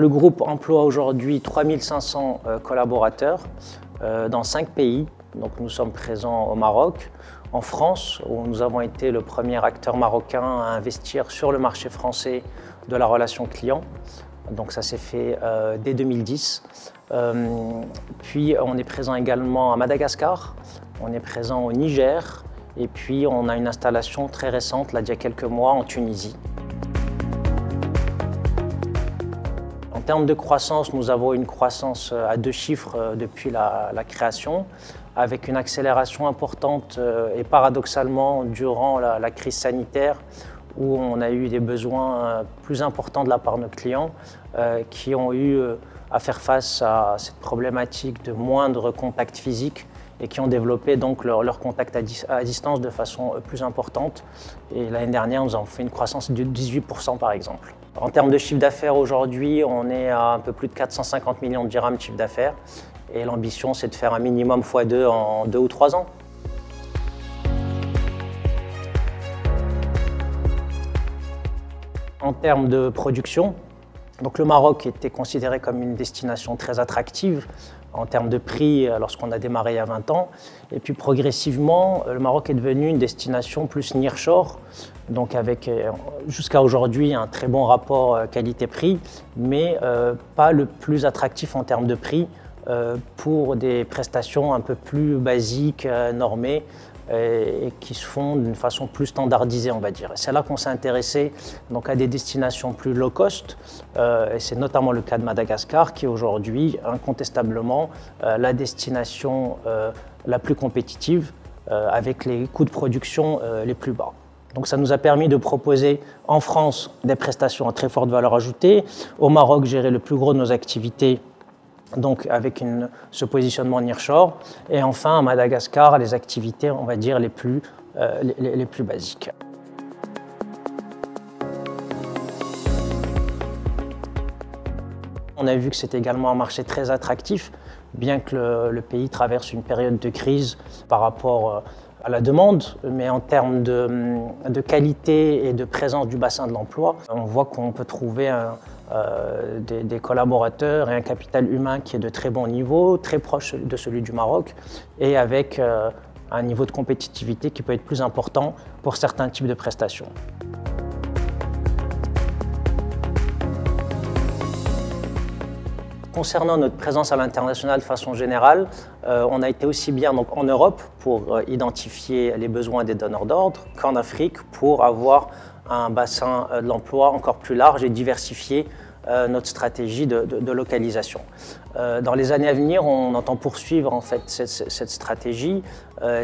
Le groupe emploie aujourd'hui 3500 collaborateurs dans 5 pays. Donc nous sommes présents au Maroc, en France, où nous avons été le premier acteur marocain à investir sur le marché français de la relation client. Donc ça s'est fait dès 2010. Puis on est présent également à Madagascar, on est présent au Niger, et puis on a une installation très récente, là d'il y a quelques mois, en Tunisie. En termes de croissance, nous avons une croissance à 2 chiffres depuis la création, avec une accélération importante et paradoxalement durant la crise sanitaire, où on a eu des besoins plus importants de la part de nos clients qui ont eu à faire face à cette problématique de moindre contact physique et qui ont développé donc leur contact à distance de façon plus importante. Et l'année dernière, nous avons fait une croissance de 18% par exemple. En termes de chiffre d'affaires, aujourd'hui, on est à un peu plus de 450 millions de dirhams de chiffre d'affaires. Et l'ambition, c'est de faire un minimum x2 en 2 ou 3 ans. En termes de production, donc le Maroc était considéré comme une destination très attractive en termes de prix lorsqu'on a démarré il y a 20 ans. Et puis progressivement, le Maroc est devenu une destination plus nearshore, donc avec jusqu'à aujourd'hui un très bon rapport qualité-prix, mais pas le plus attractif en termes de prix pour des prestations un peu plus basiques, normées, et qui se font d'une façon plus standardisée, on va dire. C'est là qu'on s'est intéressé donc, à des destinations plus low cost, et c'est notamment le cas de Madagascar, qui est aujourd'hui incontestablement la destination la plus compétitive, avec les coûts de production les plus bas. Donc ça nous a permis de proposer en France des prestations à très forte valeur ajoutée, au Maroc gérer le plus gros de nos activités, donc avec ce positionnement nearshore, et enfin à Madagascar, les activités, on va dire, les plus basiques. On a vu que c'était également un marché très attractif, bien que le pays traverse une période de crise par rapport à la demande, mais en termes de qualité et de présence du bassin de l'emploi, on voit qu'on peut trouver des collaborateurs et un capital humain qui est de très bon niveau, très proche de celui du Maroc, et avec un niveau de compétitivité qui peut être plus important pour certains types de prestations. Concernant notre présence à l'international de façon générale, on a été aussi bien donc, en Europe pour identifier les besoins des donneurs d'ordre qu'en Afrique pour avoir un bassin de l'emploi encore plus large et diversifier notre stratégie de localisation. Dans les années à venir, on entend poursuivre en fait cette stratégie.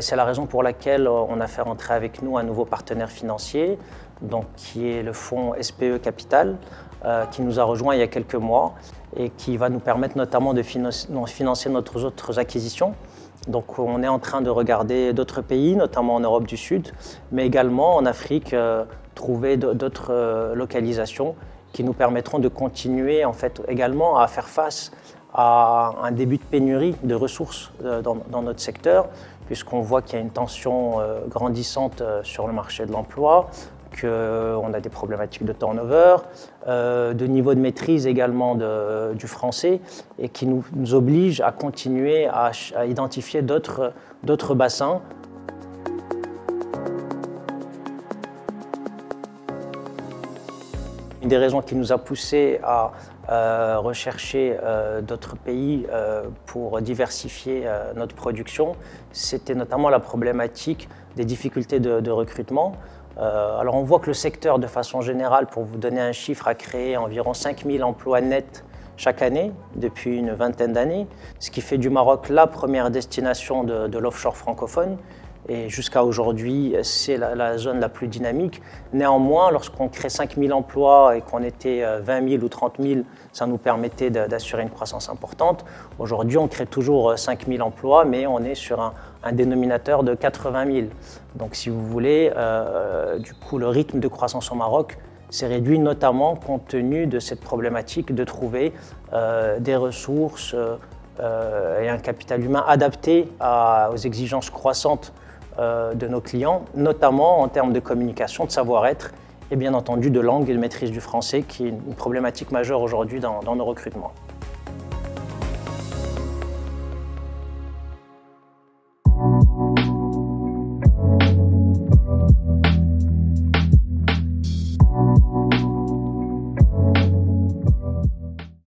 C'est la raison pour laquelle on a fait rentrer avec nous un nouveau partenaire financier, donc, qui est le fonds SPE Capital, qui nous a rejoint il y a quelques mois et qui va nous permettre notamment de financer notre autres acquisitions. Donc on est en train de regarder d'autres pays, notamment en Europe du Sud, mais également en Afrique, trouver d'autres localisations qui nous permettront de continuer en fait, également à faire face à un début de pénurie de ressources dans notre secteur, puisqu'on voit qu'il y a une tension grandissante sur le marché de l'emploi, qu'on a des problématiques de turnover, de niveau de maîtrise également du français, et qui nous oblige à continuer à identifier d'autres bassins. Une des raisons qui nous a poussé à rechercher d'autres pays pour diversifier notre production, c'était notamment la problématique des difficultés de recrutement. Alors on voit que le secteur, de façon générale, pour vous donner un chiffre, a créé environ 5000 emplois nets chaque année depuis une vingtaine d'années, ce qui fait du Maroc la première destination de l'offshore francophone. Et jusqu'à aujourd'hui, c'est la zone la plus dynamique. Néanmoins, lorsqu'on crée 5000 emplois et qu'on était 20 000 ou 30 000, ça nous permettait d'assurer une croissance importante. Aujourd'hui, on crée toujours 5000 emplois, mais on est sur un dénominateur de 80 000. Donc si vous voulez, du coup, le rythme de croissance au Maroc s'est réduit notamment compte tenu de cette problématique de trouver des ressources et un capital humain adapté aux exigences croissantes de nos clients, notamment en termes de communication, de savoir-être et bien entendu de langue et de maîtrise du français qui est une problématique majeure aujourd'hui dans nos recrutements.